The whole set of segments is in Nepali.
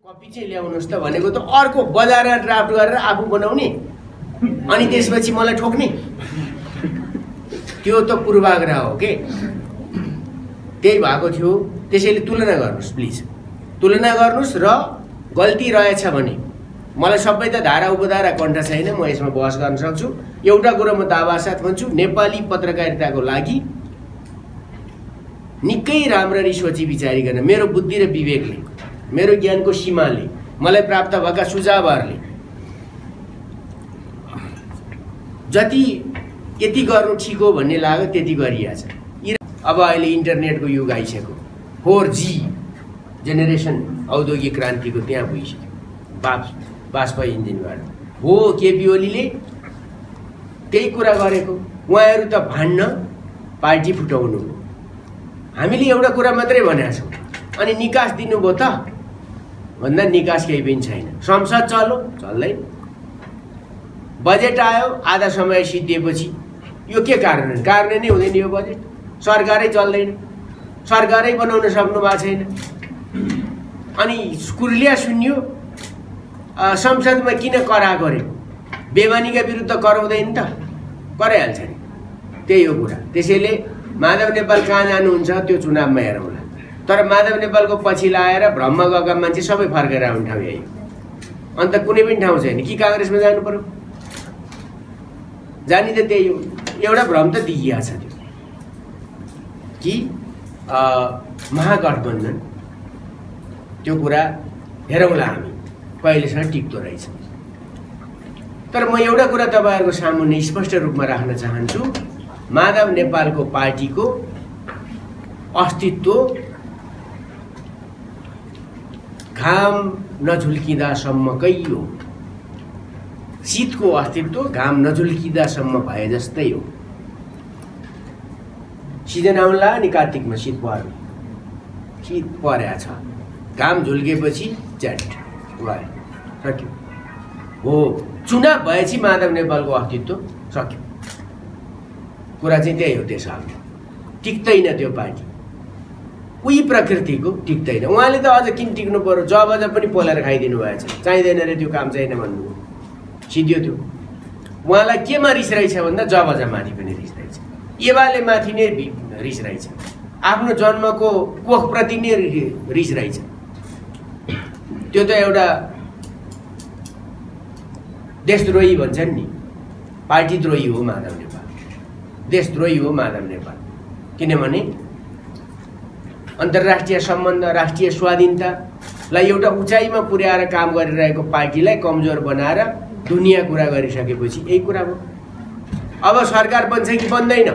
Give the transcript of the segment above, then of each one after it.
कपी चाहिँ ल्याउनुस् त भनेको त अर्को बजारमा ड्राफ्ट गरेर आफू बनाउने अनि त्यसपछि मलाई ठोक्ने त्यो त पूर्वाग्रह हो के। त्यही भएको थियो। त्यसैले तुलना गर्नुस् प्लिज, तुलना गर्नुस् र गल्ती रहेछ भने मलाई सबै त धारा उपधारा कण्ठ छैन, म यसमा बहस गर्न सक्छु। एउटा कुरा म दावासाथ भन्छु, नेपाली पत्रकारिताको लागि निकै राम्ररी सोची विचारिकन मेरो बुद्धि र विवेकले, मेरो ज्ञानको सीमाले, मलाई प्राप्त भएका सुझावहरूले जति यति गर्नु ठिक हो भन्ने लाग्यो त्यति गरिएको छ। अब अहिले इन्टरनेटको युग आइसक्यो, 4G जेनेरेसन औद्योगिक क्रान्तिको त्यहाँ भइसक्यो बाष्प इन्जिनबाट हो। केपी ओलीले त्यही कुरा गरेको। उहाँहरू त भान्न पार्टी फुटाउनु हो। हामीले एउटा कुरा मात्रै भनेका छौँ अनि निकास दिनुभयो त भन्दा निकास केही पनि छैन। संसद चल्यो, चल्दैन। बजेट आयो, आधा समय सिद्धिएपछि यो के कार्यान्वयन नै हुँदैन। यो बजेट सरकारै चल्दैन, सरकारै बनाउन सक्नु भएको छैन। अनि कुर्लिया सुन्यो संसदमा किन करा गर्यो? बेमानीका विरुद्ध कराउँदैन त, कराइहाल्छ नि। त्यही हो कुरा। त्यसैले माधव नेपाल कहाँ जानुहुन्छ त्यो चुनावमा हेरौँला। तर माधव नेपालको पछि लाएर भ्रममा गएका मान्छे सबै फर्केर आउने ठाउँ यही हो। अन्त कुनै पनि ठाउँ छैन कि काङ्ग्रेसमा जानु पर्यो। जानी त त्यही हो। एउटा भ्रम त देखिया छ त्यो कि महागठबन्धन, त्यो कुरा हेरौँला हामी कहिलेसम्म टिक्दो रहेछ। तर म एउटा कुरा तपाईँहरूको सामुन्ने स्पष्ट रूपमा राख्न चाहन्छु, माधव नेपालको पार्टीको अस्तित्व घाम नझुल्किँदासम्मकै हो। शीतको अस्तित्व घाम नझुल्किँदासम्म भए जस्तै हो। सिजन आउला नि कार्तिकमा शीत पर्ने, शीत परेको छ, घाम झुल्केपछि च्याट भयो, सक्यो। हो, चुनाव भएपछि माधव नेपालको अस्तित्व सक्यो। कुरा चाहिँ त्यही हो। त्यसमा टिक्दैन त्यो पार्टी, उही प्रकृतिको टिक्दैन। उहाँले त अझ किन टिक्नु पर्यो? जब अझ पनि पोलेर खाइदिनु भएछ। चाहिँदैन रे त्यो काम, चाहिएन भन्नुभयो, सिद्धियो त्यो। उहाँलाई केमा रिस रहेछ भन्दा जब माथि पनि रिस रहेछ। एवाले माथि नै रिस रहेछ, आफ्नो जन्मको कोखप्रति नै रिस रहेछ। त्यो त एउटा देशद्रोही भन्छन् नि, पार्टीद्रोही हो माधव नेपाल, देशद्रोही हो माधव नेपाल। किनभने अन्तर्राष्ट्रिय सम्बन्ध, राष्ट्रिय स्वाधीनतालाई एउटा उचाइमा पुर्याएर काम गरिरहेको पार्टीलाई कमजोर बनाएर दुनियाँ कुरा गरिसकेपछि यही कुरा हो। अब सरकार बन्छ कि बन्दैन?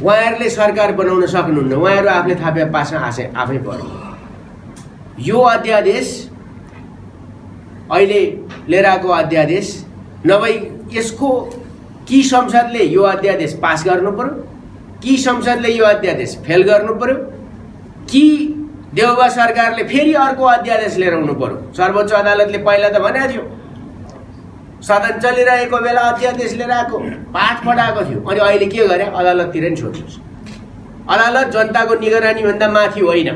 उहाँहरूले सरकार बनाउन सक्नुहुन्न, उहाँहरू आफूले थापे पास्न आफै पर्यो। यो अध्यादेश अहिले लिएर आएको अध्यादेश नभई यसको कि संसदले यो अध्यादेश पास गर्नु पर्यो, कि संसदले यो अध्यादेश फेल गर्नु पर्यो, कि देउबा सरकारले फेरि अर्को अध्यादेश लिएर आउनु पर्यो। सर्वोच्च अदालतले पहिला त भनेको थियो सदन चलिरहेको बेला अध्यादेश लिएर आएको, पाठ पढाएको थियो। अनि अहिले के गरे? अदालततिर नि छोड्नुहोस्। अदालत जनताको निगरानीभन्दा माथि होइन।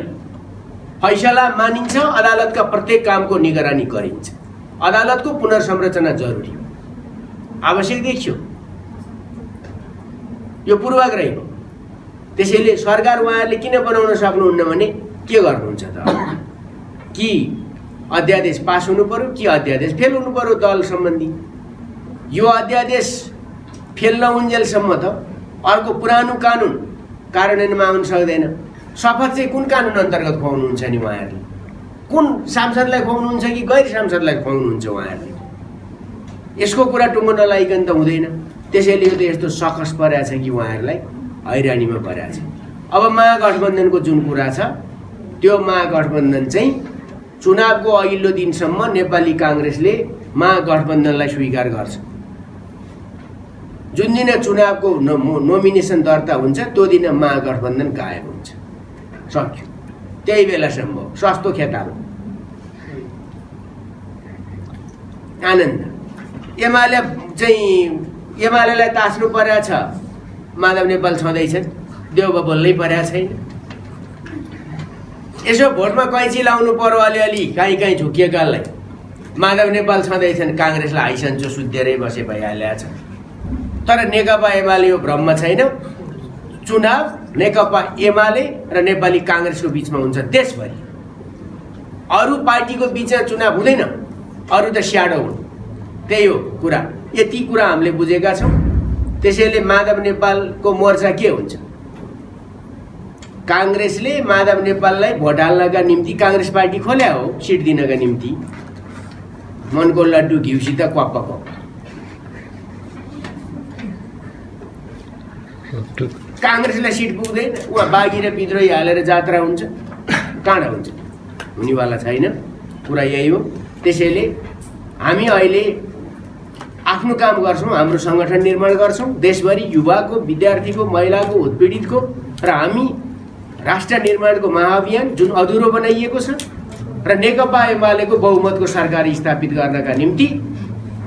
फैसला मानिन्छ, अदालतका प्रत्येक कामको निगरानी गरिन्छ। अदालतको पुनर्संरचना जरुरी हो, आवश्यक देखियो। यो पूर्वाग्रही हो। त्यसैले सरकार उहाँहरूले किन बनाउन सक्नुहुन्न भने के गर्नुहुन्छ त? कि अध्यादेश पास हुनु पर्यो कि अध्यादेश फेल हुनु पर्यो दल सम्बन्धी। यो अध्यादेश फेल नहुन्जेलसम्म त अर्को पुरानो कानुन कार्यान्वयनमा आउन सक्दैन। शपथ चाहिँ कुन कानुन अन्तर्गत खुवाउनुहुन्छ नि उहाँहरूले? कुन सांसदलाई खुवाउनुहुन्छ कि गैर सांसदलाई खुवाउनुहुन्छ उहाँहरूले? यसको कुरा टुङ्गो नलाइकन त हुँदैन। त्यसैले यो त यस्तो सकस परेको छ कि उहाँहरूलाई हैरानीमा परेको छ। अब महागठबन्धनको जुन कुरा छ, त्यो महागठबन्धन चाहिँ चुनावको अघिल्लो दिनसम्म नेपाली काङ्ग्रेसले महागठबन्धनलाई स्वीकार गर्छ। जुन दिन चुनावको नोमिनेसन दर्ता हुन्छ त्यो दिन महागठबन्धन कायम हुन्छ, सक्यो। त्यही बेलासम्म सस्तो खेतालो आनन्द। एमाले चाहिँ एमालेलाई तास्नु परेको छ, माधव नेपाल छँदैछन्, देउबा बोल्नै परेको छैन। यसो भोटमा कैँची लाउनु पर्यो अलिअलि काहीँ झुकिएकालाई माधव नेपाल छँदैछन्, काङ्ग्रेसलाई हाइसन्चो सुत्तिएरै बसे भइहालेको छ। तर नेकपा एमाले यो भ्रममा छैन। चुनाव नेकपा एमाले र नेपाली काङ्ग्रेसको बिचमा हुन्छ देशभरि। अरू पार्टीको बिचमा चुनाव हुँदैन, अरू त स्याडो हुन्। त्यही हो कुरा। यति कुरा हामीले बुझेका छौँ। त्यसैले माधव नेपालको मोर्चा के हुन्छ? काङ्ग्रेसले माधव नेपाललाई भोट हाल्नका निम्ति काङ्ग्रेस पार्टी खोल्या हो, सिट दिनका निम्ति। मनको लड्डु घिउसित क्वाप्पको। काङ्ग्रेसलाई सिट पुग्दैन, उहाँ बागी र विद्रोही हालेर जात्रा हुन्छ, काँडा हुन्छ, हुनेवाला छैन। कुरा यही हो। त्यसैले हामी अहिले आफ्नो काम गर्छौँ, हाम्रो सङ्गठन निर्माण गर्छौँ देशभरि, युवाको, विद्यार्थीको, महिलाको, उत्पीडितको। र हामी राष्ट्र निर्माणको महाअभियान जुन अधुरो बनाइएको छ र नेकपा एमालेको बहुमतको सरकार स्थापित गर्नका निम्ति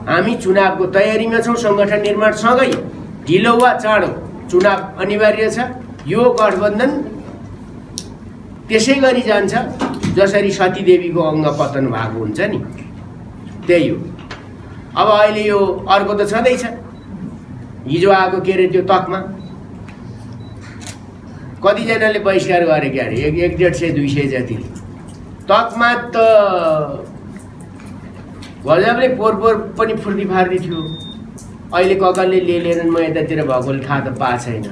हामी चुनावको तयारीमा छौँ। सङ्गठन निर्माणसँगै ढिलो वा चाँडो चुनाव अनिवार्य छ। यो गठबन्धन त्यसै गरी जान्छ जसरी सतीदेवीको अङ्ग पतन भएको हुन्छ नि, त्यही हो। अब अहिले यो अर्को त छँदैछ। हिजो आएको के अरे त्यो तकमा कतिजनाले बहिष्कार गरे क्या अरे, 100, 150, 200 जति। तकमा त गजबले पोर पनि फुर्ती फार्दी थियो। अहिले ककलले लिएनन्, म यतातिर भएकोले थाहा त पाएको छैन।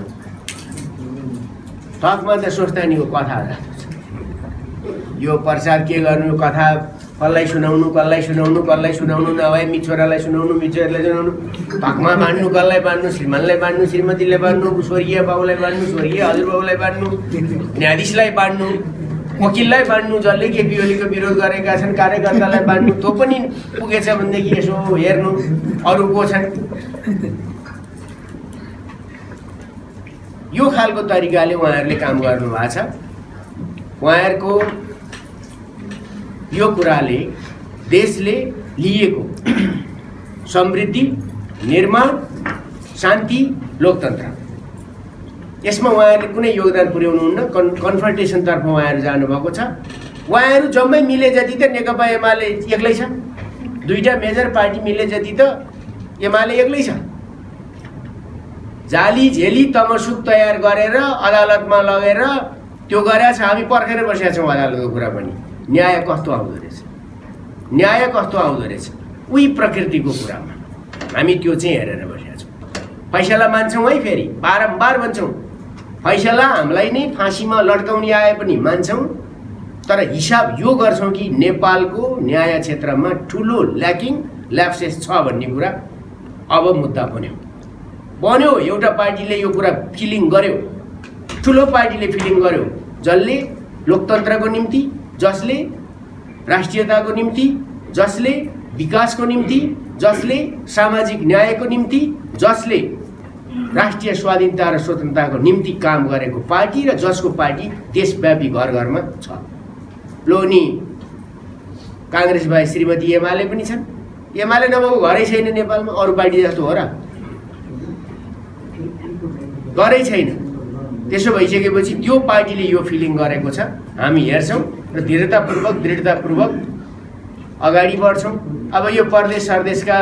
तकमा त सोस्तानीको कथा यो प्रचार के गर्नु, कथा कसलाई सुनाउनु नभए मिछोरालाई सुनाउनु, मिछोरालाई सुनाउनु, तकमा बाँड्नु, कसलाई बाँड्नु, श्रीमानलाई बाँड्नु, श्रीमतीले बाँड्नु, स्वर्गीय बाबुलाई बाँड्नु, स्वर्गीय हजुरबाबुलाई बाँड्नु, न्यायाधीशलाई बाँड्नु, वकिललाई बाँड्नु, जसले केपी ओलीको विरोध गरेका छन् कार्यकर्तालाई बाँड्नु। त्यो पनि पुगेछ भनेदेखि यसो हेर्नु अरू को छन्। यो खालको तरिकाले उहाँहरूले काम गर्नुभएको छ। उहाँहरूको यो कुराले देशले लिएको समृद्धि, निर्माण, शान्ति, लोकतन्त्र यसमा उहाँहरूले कुनै योगदान पुर्याउनुहुन्न। कन्फ्रन्टेसनतर्फ उहाँहरू जानुभएको छ। उहाँहरू जम्मै मिले जति त नेकपा एमाले एक्लै छ, दुईटा मेजर पार्टी मिले जति त एमाले एक्लै छ। जाली झेली तमसुक तयार गरेर अदालतमा लगेर त्यो गरेका छ। हामी पर्खेर बसेका छौँ अदालतको कुरा पनि। न्याय कस्तो आउँदो रहेछ, न्याय कस्तो आउँदो रहेछ उही प्रकृतिको कुरामा हामी त्यो चाहिँ हेरेर बसेका छौँ। फैसला मान्छौँ है, फेरि बारम्बार भन्छौँ फैसला हामीलाई नै फाँसीमा लड्काउने आए पनि मान्छौँ। तर हिसाब यो गर्छौँ कि नेपालको न्याय क्षेत्रमा ठुलो ल्याप्सेस छ भन्ने कुरा अब मुद्दा बन्यो। एउटा पार्टीले यो कुरा फिलिङ गर्यो, ठुलो पार्टीले फिलिङ गर्यो, जसले लोकतन्त्रको निम्ति, जसले राष्ट्रियताको निम्ति, जसले विकासको निम्ति, जसले सामाजिक न्यायको निम्ति, जसले राष्ट्रिय स्वाधीनता र स्वतन्त्रताको निम्ति काम गरेको पार्टी र जसको पार्टी देशव्यापी घर घरमा छ। लोनी काङ्ग्रेस भाइ श्रीमती एमाले पनि छन्। एमाले नभएको घरै छैन नेपालमा, अरू पार्टी जस्तो हो र? घरै छैन। त्यसो भइसकेपछि त्यो पार्टीले यो फिलिङ गरेको छ। हामी हेर्छौँ र दृढतापूर्वक अगाडि बढ्छौँ। अब यो परदेश सरदेशका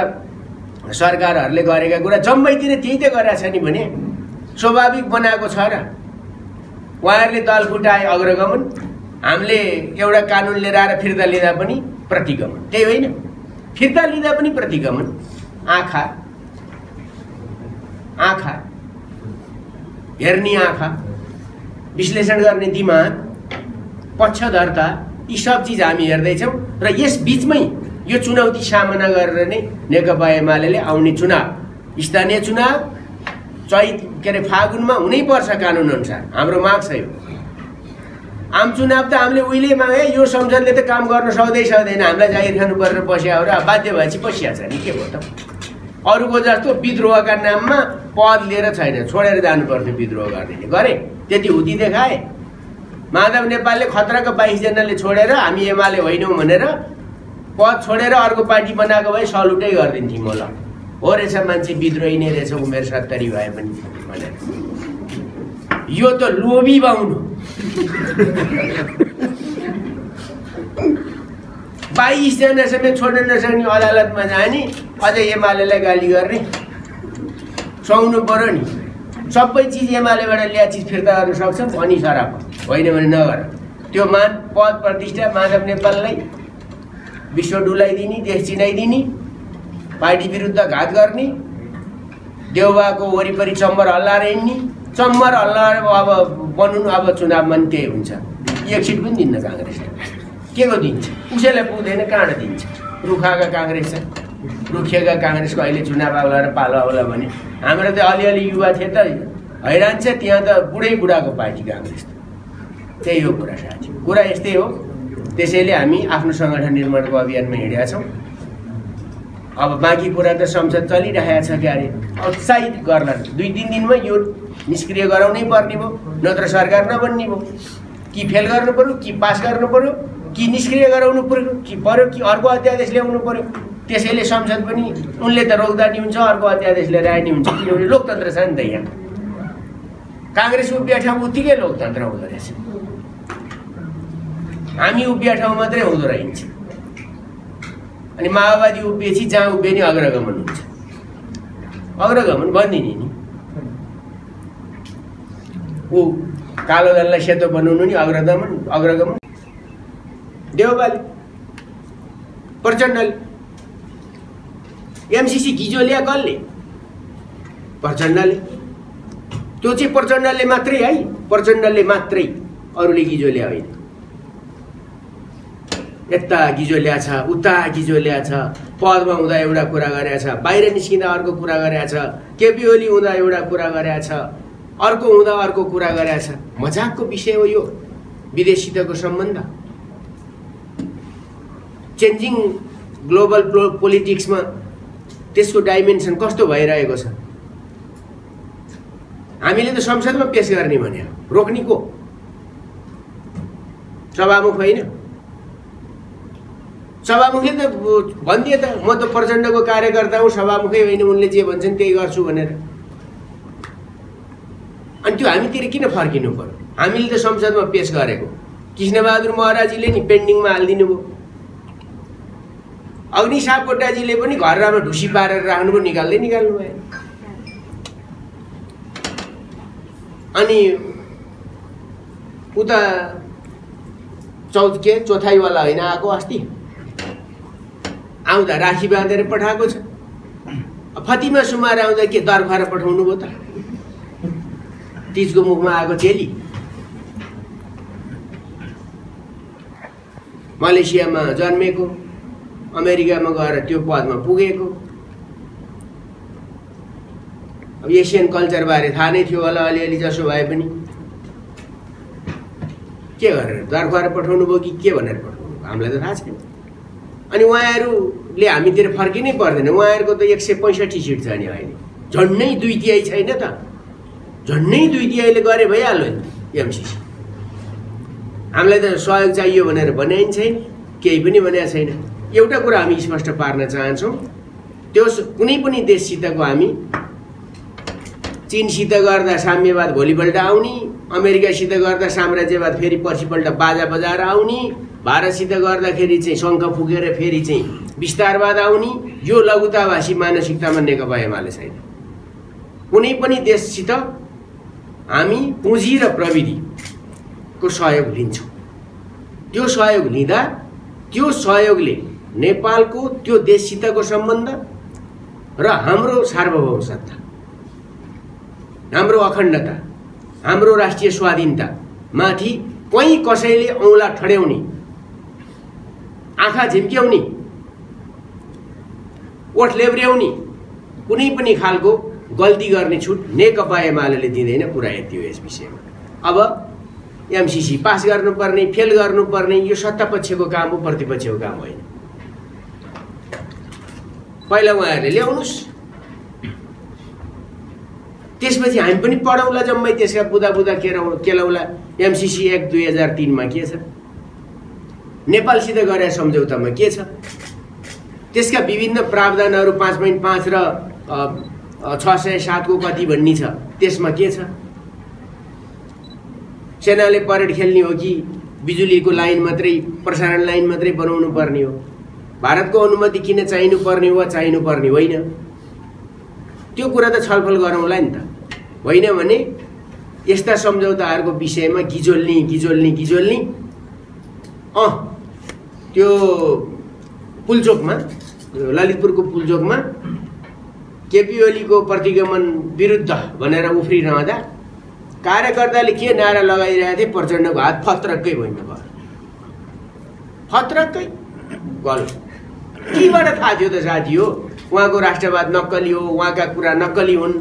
सरकारहरूले गरेका कुरा जम्मैतिर त्यही त गरेका छ नि भने स्वाभाविक बनाएको छ र। उहाँहरूले दल फुटाए अग्रगमन, हामीले एउटा कानुन लिएर आएर फिर्ता लिँदा पनि प्रतिगमन, त्यही होइन? फिर्ता लिँदा पनि प्रतिगमन। आँखा हेर्ने आँखा, विश्लेषण गर्ने दिमाग, पक्षधरता, यी सब चिज हामी हेर्दैछौँ। र यस बिचमै यो चुनौती सामना गरेर नै नेकपा एमाले आउने चुनाव, स्थानीय चुनाव फागुनमा हुनैपर्छ कानुन अनुसार, हाम्रो माग छ यो। आम चुनाव त हामीले उहिले मागे, यो संसदले त काम गर्न सक्दैन, हामीलाई जागिर खानु परेर बस्या हो र बाध्य भएपछि बसिया छ नि, के भयो त? अरूको जस्तो विद्रोहका नाममा पद लिएर छैन, छोडेर जानुपर्थ्यो विद्रोह गर्नेले। गरे त्यति हुती देखाए। माधव नेपालले खतराको 22 जनाले छोडेर हामी एमाले होइनौँ भनेर पद छोडेर अर्को पार्टी बनाएको भए सलुटै गरिदिन्थ्यौँ होला। हो रहेछ, मान्छे विद्रोही नै रहेछ उमेर 70 भए पनि भनेर। यो त लोभी बाहुन हो। 22 जना समेत छोड्न नसक्ने अदालतमा जाने अझै एमालेलाई गाली गर्ने सुहाउनु पर्यो नि। सबै चिज एमालेबाट ल्या चिज फिर्ता गर्न सक्छौँ भनी सराप होइन भने नगर। त्यो पद प्रतिष्ठा माधव नेपाललाई विश्व डुलाइदिने, देश चिनाइदिने, पार्टी विरुद्ध घात गर्ने, देउबाको वरिपरि चम्बर हल्लाएर हिँड्ने, चम्बर हल्लाएर अब बन्नु अब चुनावमा नि त्यही हुन्छ। एक सिट पनि दिन्न काङ्ग्रेसले। के को दिन्छ? उसैलाई पुग्दैन, कहाँ दिन्छ? रुखाका काङ्ग्रेस छ, रुखिएका काङ्ग्रेसको अहिले चुनाव आउला र पालो आउला भने हाम्रो त अलिअलि युवा थिए त हैरान छ। त्यहाँ त बुढाको पार्टी काङ्ग्रेस। त्यही हो कुरा साथी, कुरा यस्तै हो। त्यसैले हामी आफ्नो सङ्गठन निर्माणको अभियानमा हिँडेका छौँ। अब बाँकी कुरा त संसद चलिरहेको छ क्यारे, उत्साहित गर्ला। 2-3 दिनमा यो निष्क्रिय गराउनै पर्ने भयो, नत्र सरकार नबन्ने भयो। कि फेल गर्नु पर्यो, कि पास गर्नु पर्यो, कि निष्क्रिय गराउनु पर्यो, कि अर्को अध्यादेश ल्याउनु पर्यो। त्यसैले संसद पनि उनले त रोक्दा नि हुन्छ, अर्को अध्यादेश लिएर आए नि हुन्छ, किनभने लोकतन्त्र छ नि त। यहाँ काङ्ग्रेस उभिया ठाउँ उत्तिकै लोकतन्त्र हुँदो रहेछ, हामी उभिया ठाउँ मात्रै हुँदो रहन्छ। अनि माओवादी उभिएपछि जहाँ उभिए नि अग्रगमन हुन्छ, अग्रगमन बन्दिने नि। ऊ कालो दललाई सेतो बनाउनु नि अग्रगमन। देउबाले, प्रचण्डले, एमसीसी गिजो ल्या कसले? प्रचण्डले। त्यो चाहिँ प्रचण्डले मात्रै है, प्रचण्डले मात्रै, अरूले गिजो ल्या होइन। यता गिजो ल्याछ, उता गिजो ल्याछ, पदमा हुँदा एउटा कुरा गरेको छ, बाहिर निस्किँदा अर्को कुरा गरेको छ, केपी ओली हुँदा एउटा कुरा गरेको छ, अर्को हुँदा अर्को कुरा गरेको छ। मजाकको विषय हो यो विदेशसितको सम्बन्ध। चेन्जिङ ग्लोबल पोलिटिक्समा त्यसको डाइमेन्सन कस्तो भइरहेको छ। हामीले त संसदमा पेश गर्ने भने रोक्ने को? सभामुख होइन। सभामुखले त भनिदिए त म त प्रचण्डको कार्यकर्ता हुँ, सभामुखै होइन, उनले जे भन्छन् त्यही गर्छु भनेर। अनि त्यो हामीतिर किन फर्किनु पर्यो? हामीले त संसदमा पेश गरेको। कृष्णबहादुर महराजीले नि पेन्डिङमा हालिदिनु भयो। अग्नि सापकोटाजीले पनि घरमा ढुसी पारेर राख्नुभयो, निकाल्नु भयो। अनि उता चौथाइवाला होइन आएको, अस्ति आउँदा राखी बाँधेर पठाएको छ। फतिमा सुमार आउँदा के दरबार पठाउनु भयो त? तिजको मुखमा आएको चेली मलेसियामा जन्मेको, अमेरिकामा गएर त्यो पदमा पुगेको। अब एसियन कल्चर बारे थाहा नै थियो होला अलिअलि, जसो भए पनि के गरेर दरबार पठाउनु भयो कि के भनेर पठाउनु भयो हामीलाई त थाहा छैन। अनि उहाँहरूले हामीतिर फर्किनै पर्दैन। उहाँहरूको त 165 सिट छ नि अहिले, झन्डै 2/3 छैन त, झन्डै 2/3 गरे भइहाल्यो नि एमसीसी। हामीलाई त सहयोग चाहियो भनेर भने छैन, केही पनि भनेको छैन। एउटा कुरा हामी स्पष्ट पार्न चाहन्छौँ, त्यो कुनै पनि देशसितको हामी चीनसित गर्दा साम्यवाद भोलिपल्ट आउने, अमेरिकासित गर्दा साम्राज्यवाद फेरि पर्सिपल्ट बाजा बजाएर आउने, भारतसित गर्दाखेरि चाहिँ शङ्ख फुकेर फेरि चाहिँ विस्तारवाद आउने, यो लघुताभाषी मानसिकतामा नेकपा एमाले छैन। कुनै पनि देशसित हामी पुँजी र प्रविधिको सहयोग लिन्छौँ। त्यो सहयोग लिँदा त्यो सहयोगले नेपालको त्यो देशसितको सम्बन्ध र हाम्रो सार्वभौम सत्ता, हाम्रो अखण्डता, हाम्रो राष्ट्रिय स्वाधीनता माथि कहीँ कसैले औँला ठड्याउने, आँखा झिम्क्याउने, ओठ लेब्र्याउने कुनै पनि खालको गल्ती गर्ने छुट नेकपा एमाले दिँदैन। कुरा यति हो यस विषयमा। अब एमसीसी पास गर्नुपर्ने, फेल गर्नुपर्ने यो सत्ता पक्षको काम हो, प्रतिपक्षको काम होइन। पहिला उहाँहरूले ल्याउनुहोस्, त्यसपछि हामी पनि पढौँला जम्मै, त्यसका बुदा केलाउला। एमसीसी एक्ट 2003 मा के छ, नेपालसित गरेर सम्झौतामा के छ, त्यसका विभिन्न प्रावधानहरू 5.5 र 607 को कति भन्ने छ, त्यसमा के छ? सेनाले परेड खेल्ने हो कि बिजुलीको लाइन मात्रै प्रसारण लाइन मात्रै बनाउनु पर्ने हो। भारतको अनुमति किन चाहिनु पर्ने वा चाहिनु पर्ने होइन, त्यो कुरा त छलफल गरौँला नि त। होइन भने यस्ता सम्झौताहरूको विषयमा गिजोल्नी त्यो पुल्चोकमा, ललितपुरको पुल्चोकमा केपी ओलीको प्रतिगमन विरुद्ध भनेर उफ्रिरहँदा कार्यकर्ताले के नारा लगाइरहेको थिए, प्रचण्डको हात फत्रक्कै भुइँमा भयो। फत्रक्कै गल केबाट थाहा थियो त साथी हो? उहाँको राष्ट्रवाद नक्कली हो, उहाँका कुरा नक्कली हुन्।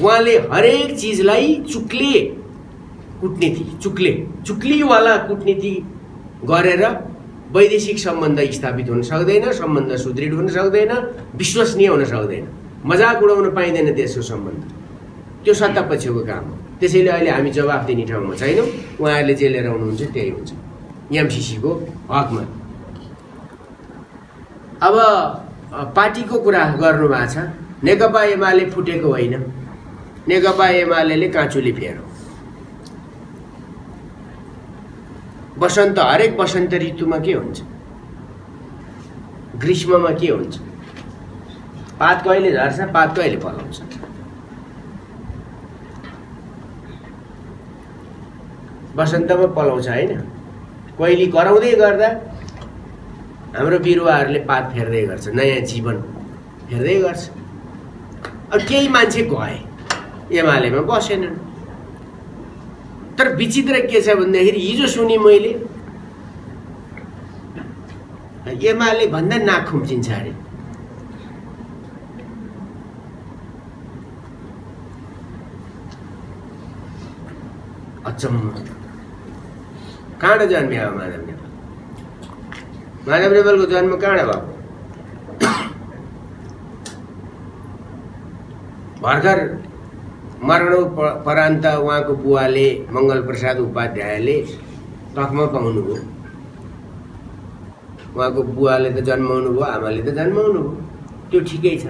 उहाँले हरेक चिजलाई चुक्लीवाला कुटनीति गरेर वैदेशिक सम्बन्ध स्थापित हुन सक्दैन, सम्बन्ध सुदृढ हुन सक्दैन, विश्वसनीय हुन सक्दैन, मजाक उडाउन पाइँदैन देशको सम्बन्ध। त्यो सत्ता पछिको काम हो। त्यसैले अहिले हामी जवाफ दिने ठाउँमा छैनौँ। उहाँहरूले जे लिएर आउनुहुन्छ त्यही हुन्छ एमसीसीको हकमा। अब पार्टीको कुरा गर्नुभएको छ। नेकपा एमाले फुटेको होइन, नेकपा एमाले काँचुली फेरो। हरेक वसन्त ऋतुमा के हुन्छ, ग्रीष्ममा के हुन्छ, पात कहिले झर्छ, पात कहिले पलाउँछ। वसन्तमा पलाउँछ होइन, कोइली कराउँदै गर्दा हाम्रो बिरुवाहरूले पात फेर्दै गर्छ, नयाँ जीवन फेर्दै गर्छ। अब केही मान्छे गए एमालेमा बसेनन्। तर विचित्र के छ भन्दाखेरि हिजो सुनि मैले एमाले भन्दा नाक खुम्चिन्छ अरे। अचम्म, कहाँ जन्मियो माधव नेपाल? माधव नेपालको जन्म कहाँ भएको? भर्खर मरणोपरान्त उहाँको बुवाले मङ्गल प्रसाद उपाध्यायले तकमा पाउनुभयो। उहाँको बुवाले त जन्माउनु भयो, आमाले त जन्माउनु भयो, त्यो ठिकै छ।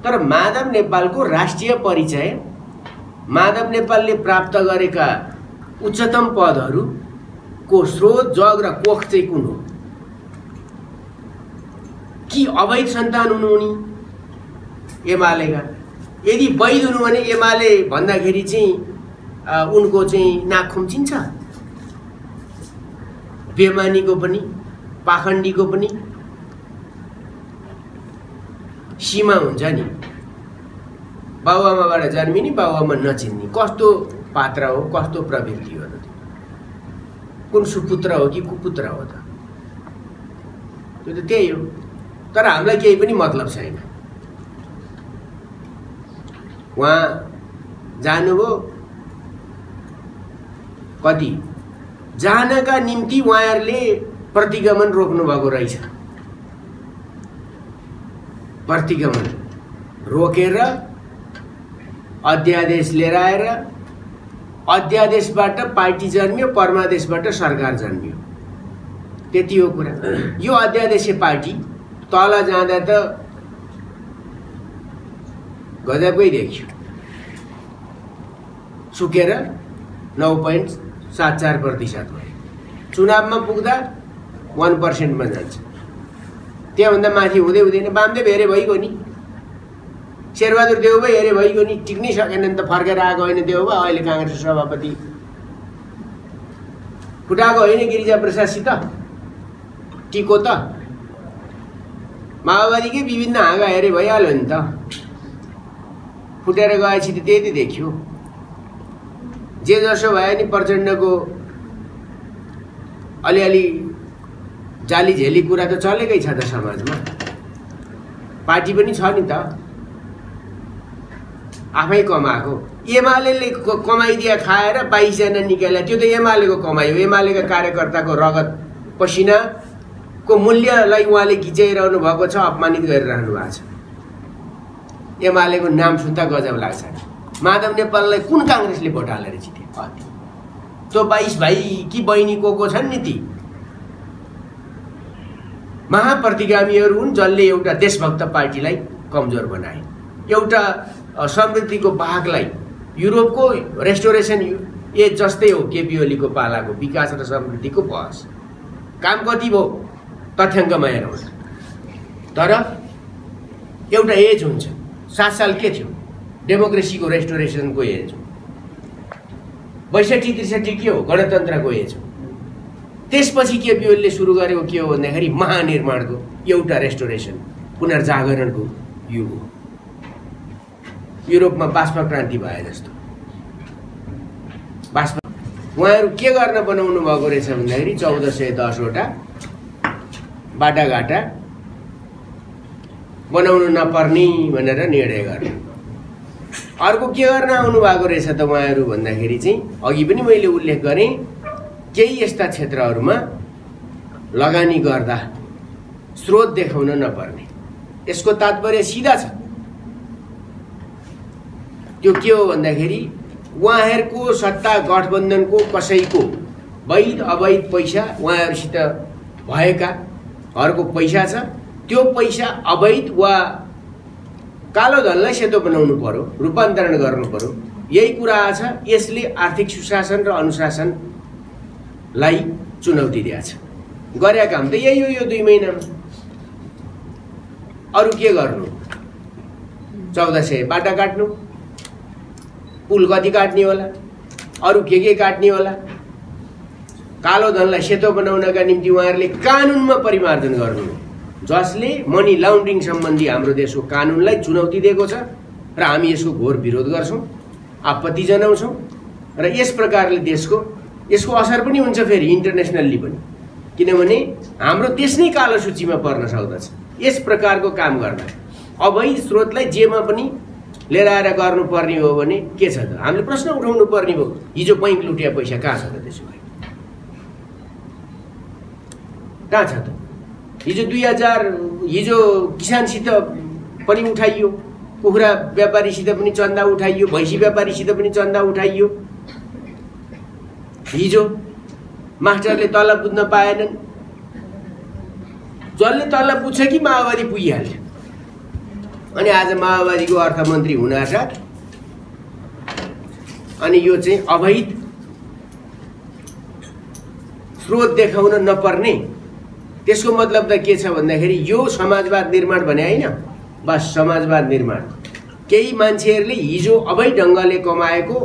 तर माधव नेपालको राष्ट्रिय परिचय, माधव नेपालले प्राप्त गरेका उच्चतम पदहरूको स्रोत, जग र कोख चाहिँ कुन हो? कि अवैध सन्तान हुनु उनी एमालेका? यदि वैध हुनु भने एमाले भन्दाखेरि चाहिँ उनको चाहिँ नाक खुम्चिन्छ। बेमानीको पनि, पाखण्डीको पनि सीमा हुन्छ नि। बाबुआमाबाट जन्मिने, बाबुआमा नचिन्ने कस्तो पात्र हो, कस्तो प्रवृत्ति हो? कुन सुपुत्र हो कि कुपुत्र हो त? त्यो त त्यही हो। तर हामीलाई केही पनि मतलब छैन। उहाँ जानुभयो, कति जानका निम्ति उहाँहरूले प्रतिगमन रोक्नु भएको रहेछ। प्रतिगमन रोकेर अध्यादेश लिएर आएर अध्यादेशबाट पार्टी जन्मियो, परमादेशबाट सरकार जन्मियो, त्यति हो कुरा। यो अध्यादेशीय पार्टी तल जाँदा त गजबकै देखियो, सुकेर 9.74% भयो। चुनावमा पुग्दा 1%मा जान्छ। त्यहाँभन्दा माथि हुँदैन। वामदेव हेरे भइगयो नि, शेरबहादुर देउबा हेरे भइगयो नि, टिक्नै सकेन त, फर्केर आएको होइन देउबा। अहिले काङ्ग्रेसको सभापति फुटाएको होइन गिरिजा प्रसादसित, टिको त माओवादीकै विभिन्न हाँगा हेरे भइहाल्यो नि त। फुटेर गएपछि त त्यही त देखियो। जे जसो भयो नि, प्रचण्डको अलिअलि जाली झेली कुरा त चलेकै छ त समाजमा। पार्टी पनि छ नि त, आफै कमाएको। एमाले कमाइदिया खाएर 22 जना निकाल्यो, त्यो त एमालेको कमाइ हो। एमालेका कार्यकर्ताको रगत पसिनाको मूल्यलाई उहाँले गिचाइरहनु भएको छ, अपमानित गरिरहनु भएको छ। एमालेको नाम सुन्दा गजब लाग्छ। माधव नेपाललाई कुन काङ्ग्रेसले भोट हालेर जिते? त्यो 22 भाइ कि बहिनी को छन् नि, ती महाप्रतिगामीहरू हुन्, जसले एउटा देशभक्त पार्टीलाई कमजोर बनाए, एउटा समृद्धिको भागलाई, युरोपको रेस्टोरेसन ए जस्तै हो केपी ओलीको पालाको विकास र समृद्धिको बहस। काम कति भयो तथ्याङ्कमा हेरौँ। तर एउटा एज हुन्छ। 7 साल के थियो? डेमोक्रेसीको रेस्टोरेसनको एज हो। 62-63 के हो? गणतन्त्रको एज हो। त्यसपछि केपी ओलीले सुरु गरेको के हो भन्दाखेरि महानिर्माणको एउटा रेस्टोरेसन, पुनर्जागरणको युग हो। युरोपमा बाष्प क्रान्ति भए जस्तो। बाष्प उहाँहरू के गर्न बनाउनु भएको रहेछ भन्दाखेरि 1410वटा बाटाघाटा बनाउनु नपर्ने भनेर निर्णय गर्ने। अर्को के गर्न आउनु भएको रहेछ त उहाँहरू भन्दाखेरि चाहिँ अघि पनि मैले उल्लेख गरेँ, केही यस्ता क्षेत्रहरूमा लगानी गर्दा स्रोत देखाउन नपर्ने। यसको तात्पर्य सिधा छ। त्यो के हो भन्दाखेरि उहाँहरूको सत्ता गठबन्धनको कसैको वैध अवैध पैसा उहाँहरूसित भएकाहरूको पैसा छ। त्यो पैसा अवैध वा कालो धनलाई सेतो बनाउनु पर्यो, रूपान्तरण गर्नु पर्यो। यही कुरा छ। यसले आर्थिक सुशासन र अनुशासनलाई चुनौती दिएछ। गरे काम त यही हो यो 2 महिनामा। अरू के गर्नु? 1400 बाटा काट्नु, पुल कति काट्ने होला, अरू के काट्ने होला। कालो धनलाई सेतो बनाउनका निम्ति उहाँहरूले कानुनमा परिमार्जन गर्नु, जसले मनी लाउन्ड्रिङ सम्बन्धी हाम्रो देशको कानुनलाई चुनौती दिएको छ र हामी यसको घोर विरोध गर्छौँ, आपत्ति जनाउँछौँ। र यस प्रकारले यसको असर पनि हुन्छ फेरि इन्टरनेसनल्ली पनि, किनभने हाम्रो देश नै कालो सूचीमा पर्न सक्दछ यस प्रकारको काम गर्दा। अवैध स्रोतलाई जेमा पनि लिएर आएर गर्नुपर्ने हो भने के छ त? हामीले प्रश्न उठाउनु पर्ने हो, हिजो बैंक लुटिया पैसा कहाँ छ त? त्यसो भए कहाँ छ त? हिजो किसानसित पनि उठाइयो, कुखुरा व्यापारीसित पनि चन्दा उठाइयो, भैँसी व्यापारीसित पनि चन्दा उठाइयो। हिजो मास्टरले तलब बुझ्न पाएनन्, जसले तलब बुझ्छ कि माओवादी पुगिहाल्छ। अनि आज माओवादीको अर्थमन्त्री हुनासाथ अनि यो चाहिँ अवैध स्रोत देखाउन नपर्ने। त्यसको मतलब त के छ भन्दाखेरि यो समाजवाद निर्माण भने होइन, बस समाजवाद निर्माण। केही मान्छेहरूले हिजो अवैध ढङ्गले कमाएको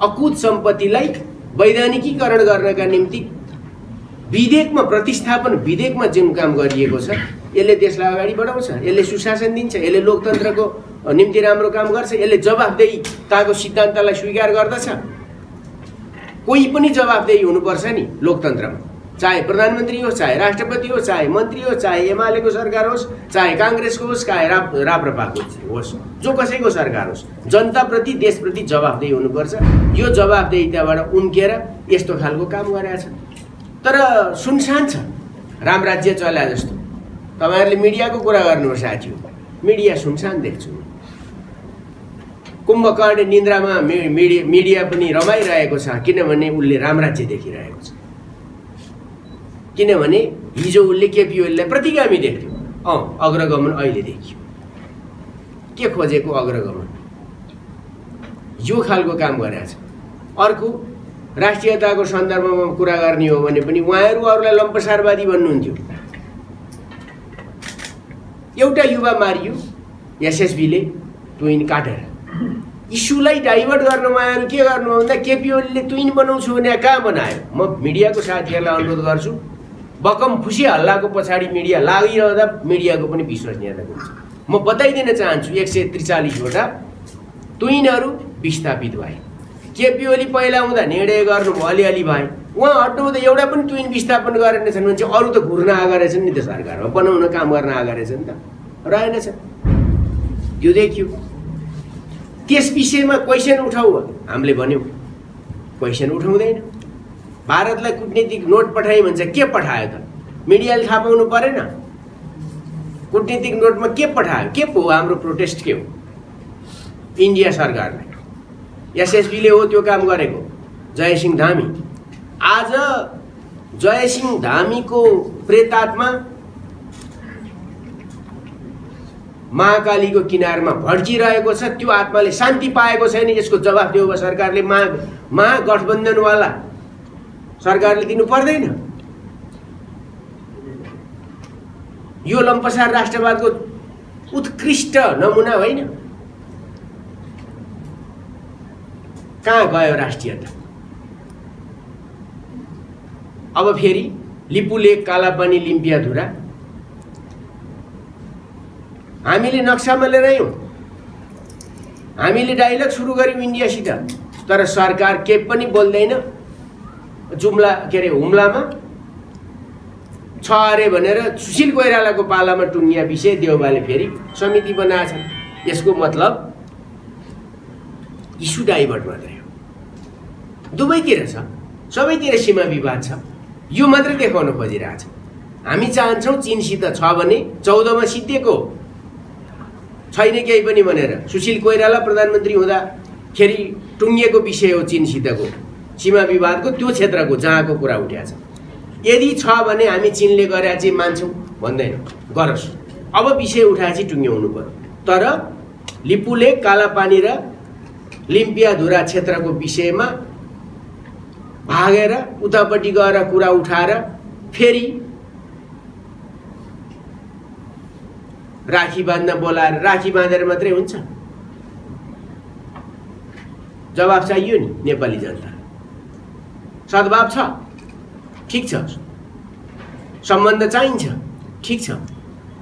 अकुत सम्पत्तिलाई वैधानिकीकरण गर्नका निम्ति विधेयकमा प्रतिस्थापन, विधेयकमा जुन काम गरिएको छ यसले देशलाई अगाडि बढाउँछ, यसले सुशासन दिन्छ, यसले लोकतन्त्रको निम्ति राम्रो काम गर्छ, यसले जवाफदेहीताको सिद्धान्तलाई स्वीकार गर्दछ। कोही पनि जवाफदेही हुनुपर्छ नि लोकतन्त्रमा, चाहे प्रधानमन्त्री होस्, चाहे राष्ट्रपति होस्, चाहे मन्त्री होस्, चाहे एमालेको सरकार होस्, चाहे काङ्ग्रेसको होस्, चाहे राप्रपाको होस्, जो कसैको सरकार होस्, जनताप्रति देशप्रति जवाफदेही हुनुपर्छ। यो जवाफदेहीताबाट उम्केर यस्तो खालको काम गरेछ। तर सुनसान छ, राम राज्य चल्या जस्तो। तपाईहरुले मिडियाको कुरा गर्नुहोस् साथी, मिडिया सुनसान देख्छु। कुम्भकर्ण निन्द्रामा मिडिया पनि रमाइरहेको छ, किनभने उसले राम राज्य देखिरहेको छ। किनभने हिजो उसले केपी ओलीलाई प्रतिगामी देख्थ्यो, अग्रगमन अहिले देखियो। के खोजेको अग्रगमन? यो खालको काम गरेछ। अर्को राष्ट्रियताको सन्दर्भमा कुरा गर्ने हो भने पनि उहाँहरू अरूलाई लम्पसारवादी भन्नुहुन्थ्यो। एउटा युवा मारियो एसएसबीले ट्विन काटेर। इस्युलाई डाइभर्ट गर्न उहाँहरू के गर्नु भन्दा केपी ओलीले ट्विन बनाउँछु भने कहाँ बनायो? म मिडियाको साथीहरूलाई अनुरोध गर्छु, बकम खुसी हल्लाको पछाडि मिडिया लागिरहँदा मिडियाको पनि विश्वसनीयता हुन्छ। म बताइदिन चाहन्छु 143वटा ट्विनहरू विस्थापित भए। केपी ओली पहिला हुँदा निर्णय गर्नु अलिअलि भए, उहाँ हट्नुहुँदा एउटा पनि ट्विन विस्थापन गरेनछन् भने चाहिँ अरू त घुर्न आएका रहेछन् नि त, सरकारमा बनाउन काम गर्न आएका रहेछन् त, रहेनछ। त्यो देखियो। त्यस विषयमा क्वेसन उठाऊ हामीले भन्यौँ, क्वेसन उठाउँदैन। भारतलाई कूटनीतिक नोट पठाइ भन्छ, के पठायो त? मिडियाले थाहा पाउनु परेन? कूटनीतिक नोटमा के पठायो? के पो हाम्रो प्रोटेस्ट के हो? इन्डिया सरकारले, एसएसबीले हो त्यो काम गरेको, जयसिंह धामी। आज जयसिंह धामीको प्रेतात्मा महाकालीको किनारमा भड्किरहेको छ। त्यो आत्माले शान्ति पाएको छैन। यसको जवाफ दियो सरकारले। महागठबन्धनवाला सरकारले दिनु पर्दैन। यो लम्पसार राष्ट्रवादको उत्कृष्ट नमुना होइन? कहाँ गयो राष्ट्रियता? अब फेरि लिपुलेक, कालापानी, लिम्पियाधुरा हामीले नक्सामा लिएर आयौँ, हामीले डाइलग सुरु गर्यौँ इन्डियासित, तर सरकार के पनि बोल्दैन। जुम्ला के अरे हुम्लामा छ अरे भनेर सुशील कोइरालाको पालामा टुङ्गिया विषय देउबाले फेरि समिति बनाएछन्। यसको मतलब इस्यु डाइभर्ट मात्रै हो। दुवैतिर छ, सबैतिर सीमा विवाद छ। यो मात्रै देखाउन खोजिरहेछ। हामी चाहन्छौँ चीनसित छ भने 14 मा सिद्धिएको छैन केही पनि भनेर। सुशील कोइराला प्रधानमन्त्री हुँदाखेरि टुङ्गिएको विषय हो चीनसितको सीमा विवादको, त्यो क्षेत्रको जहाँको कुरा उठ्याछ। यदि छ भने हामी चीनले गरे चाहिँ मान्छौँ भन्दैन, गरोस्। अब विषय उठाएपछि टुङ्ग्याउनु पर्यो। तर लिपुलेक, कालापानी र लिम्पियाधुरा क्षेत्रको विषयमा भागेर उतापट्टि गएर कुरा उठाएर फेरि राखी बाँध्न बोलाएर राखी बाँधेर मात्रै हुन्छ? जवाब चाहियो नि नेपाली जनता। सद्भाव छ, ठिक छ, सम्बन्ध चाहिन्छ, ठिक छ।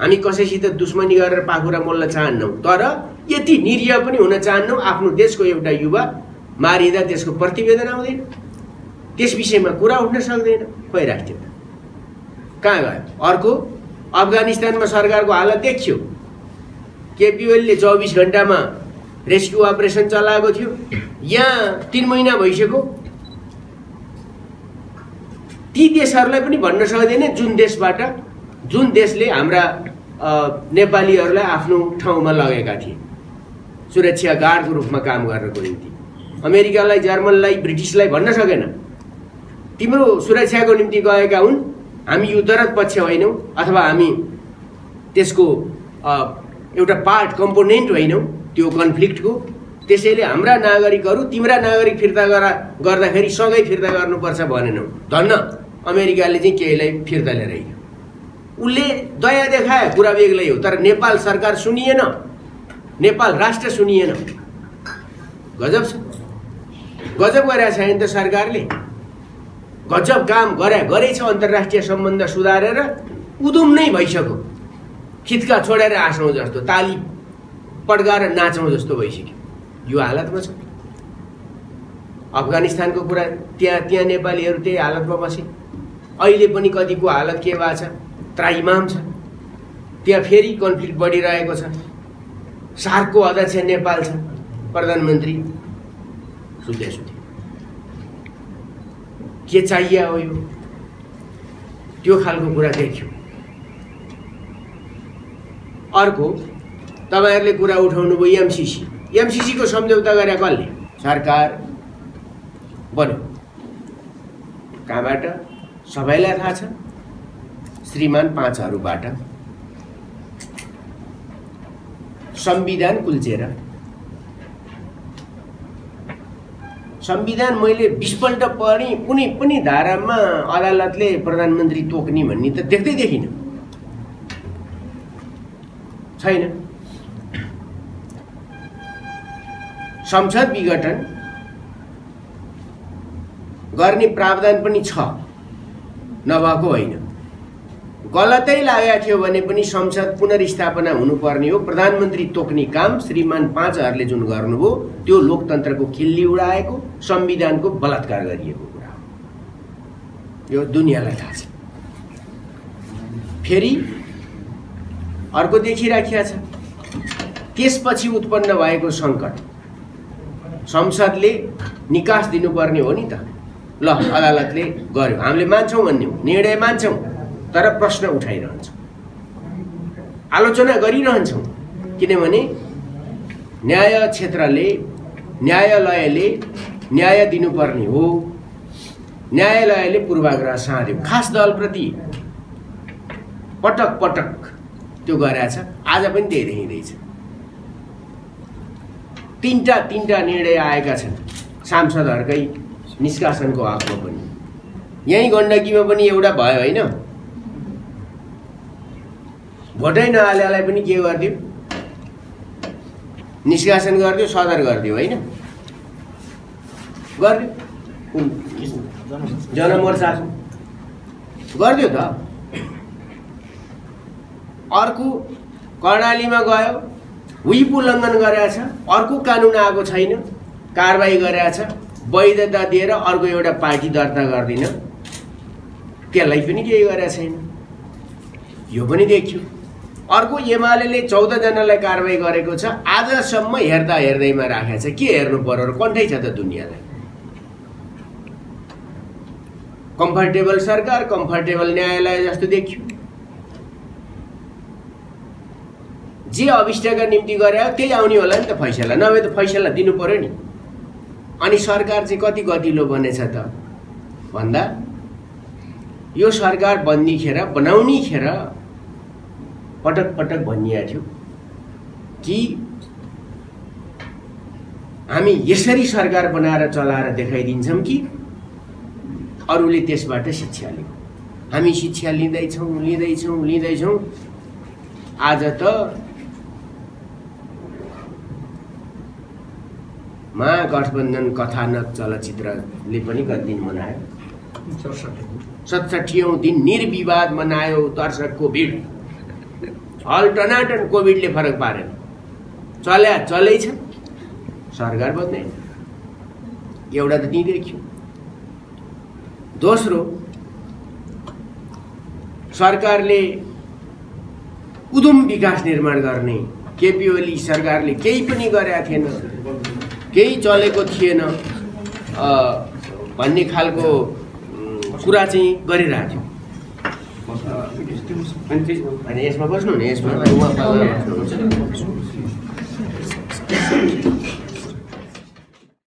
हामी कसैसित दुश्मनी गरेर पाखुरा मोल्न चाहन्नौँ, तर यति निरीह पनि हुन चाहन्नौँ आफ्नो देशको एउटा युवा मारिँदा त्यसको प्रतिवेदन आउँदैन, त्यस विषयमा कुरा उठ्न सक्दैन। खोइ राष्ट्रियता कहाँ गयो? अर्को अफगानिस्तानमा सरकारको हालत देखियो। केपी ओलीले 24 घण्टामा रेस्क्यु अपरेसन चलाएको थियो। यहाँ 3 महिना भइसक्यो। ती देशहरूलाई पनि भन्न सक्दैन जुन देशले हाम्रा नेपालीहरूलाई आफ्नो ठाउँमा लगेका थिए सुरक्षा गार्डको रूपमा काम गर्नको निम्ति। अमेरिकालाई, जर्मनलाई, ब्रिटिसलाई भन्न सकेन तिम्रो सुरक्षाको निम्ति गएका हुन्, हामी युद्धरत पक्ष होइनौँ अथवा हामी त्यसको एउटा पार्ट कम्पोनेन्ट होइनौँ त्यो कन्फ्लिक्टको। त्यसैले हाम्रा नागरिकहरू तिम्रा नागरिक फिर्ता गर्दाखेरि सँगै फिर्ता गर्नुपर्छ भनेनौँ। धन्न अमेरिकाले चाहिँ केहीलाई फिर्ता लिएर आयो। उसले दया देखाए, कुरा बेग्लै हो। तर नेपाल सरकार सुनिएन, नेपाल राष्ट्र सुनिएन। गजब छ, गजब गरेछ नि त सरकारले। गजब काम गरेछ। अन्तर्राष्ट्रिय सम्बन्ध सुधारेर उदुम नै भइसक्यो। खिच्का छोडेर हाँसौँ जस्तो, ताली पड्काएर नाचौँ जस्तो भइसक्यो। यो हालतमा छ। अफगानिस्तानको कुरा त्यहाँ नेपालीहरू त्यही हालतमा बसे। अहिले पनि कतिको हालत के भएको छ? त्राहिमाम छ। त्यहाँ फेरि कन्फ्लिक्ट बढिरहेको छ। सार्कको अध्यक्ष नेपाल छ, प्रधानमन्त्री सुत्या के चाहियो हो यो? त्यो खालको कुरा देखियो। अर्को तपाईहरुले कुरा उठाउनु भयो एमसीसी को सम्झौता गरे कसले? सरकार बन्यो। कहाँबाट? सबैलाई थाहा छ। श्रीमान 5 हरूबाट संविधान कुल्चेर। संविधान मैले 20 पल्ट पढी, कुनै पनि धारामा अदालतले प्रधानमन्त्री तोक्ने भन्ने त देख्दै देखिन। छैन। संसद विघटन गर्ने प्रावधान पनि छ, नभएको होइन। गलतै लागेको थियो भने पनि संसद पुनर्स्थापना हुनुपर्ने हो। प्रधानमन्त्री तोक्ने काम श्रीमान 5 हरूले जुन गर्नुभयो त्यो लोकतन्त्रको खिल्ली उडाएको, संविधानको बलात्कार गरिएको कुरा हो। यो दुनियाँलाई थाहा छ। फेरि अर्को देखिराखिया छ। त्यसपछि उत्पन्न भएको संकट संसदले निकास दिनुपर्ने हो नि त। ल अदालतले गर्यो, हामीले मान्छौँ भन्ने हो, निर्णय मान्छौँ, तर प्रश्न उठाइरहन्छौँ, आलोचना गरिरहन्छौँ। किनभने न्याय क्षेत्रले, न्यायालयले न्याय दिनुपर्ने हो। न्यायालयले पूर्वाग्रह साध्यो। खास दलप्रति पटक पटक त्यो गरेछ। आज पनि त्यही देखिँदैछ। तीनटा निर्णय आएका छन्। सांसदहरूकै निष्कासनको हकमा पनि यही गण्डकीमा पनि एउटा भयो होइन, भोटै नहालेलाई पनि के गरिदियो, निष्कासन गरिदियो, सदर गरिदियो होइन, गरिदियो जनमोर्चाको गरिदियो त। अर्को कर्णालीमा गयो, व्हिप उल्लङ्घन गरेको छ, अर्को कानुन आएको छैन, कारबाही गरेको छ, वैधता दिएर अर्को एउटा पार्टी दर्ता गर्दिन, त्यसलाई पनि केही गरेको छैन, यो पनि देखियो। अर्को एमाले 14 जनालाई कारबाही गरेको छ, आजसम्म हेर्दा हेर्दैमा राखेको छ, के हेर्नु पर्यो र कन्ठै छ त दुनियाँलाई। कम्फर्टेबल सरकार, कम्फर्टेबल न्यायालय जस्तो देखियो। जे अभिष्टका निम्ति गरे त्यही आउने होला नि त फैसला, नभए त फैसला दिनु पर्यो नि। अनि सरकार चाहिँ कति गतिलो बनेछ त भन्दा यो सरकार बन्नीखेर बनाउनेखेर पटक पटक भनिएको थियो कि हामी यसरी सरकार बनाएर चलाएर देखाइदिन्छौँ कि अरूले त्यसबाट शिक्षा लिउँ। हामी शिक्षा लिँदैछौँ। आज त महागठबन्धन कथानक चलचित्रले पनि कति दिन मनायो, 67औं दिन निर्विवाद मनायो दर्शकको भिड। टनाटन कोभिडले फरक पारेन, चलै छ, सरकार बन्दैन। एउटा त त्यही देखियो। दोस्रो, सरकारले उद्यम विकास निर्माण गर्ने केपी ओली सरकारले केही पनि गरेका थिएन, केही चलेको थिएन भन्ने खालको कुरा चाहिँ गरिरहेको थियो। अनि यसमा बस्नु नि, यसमा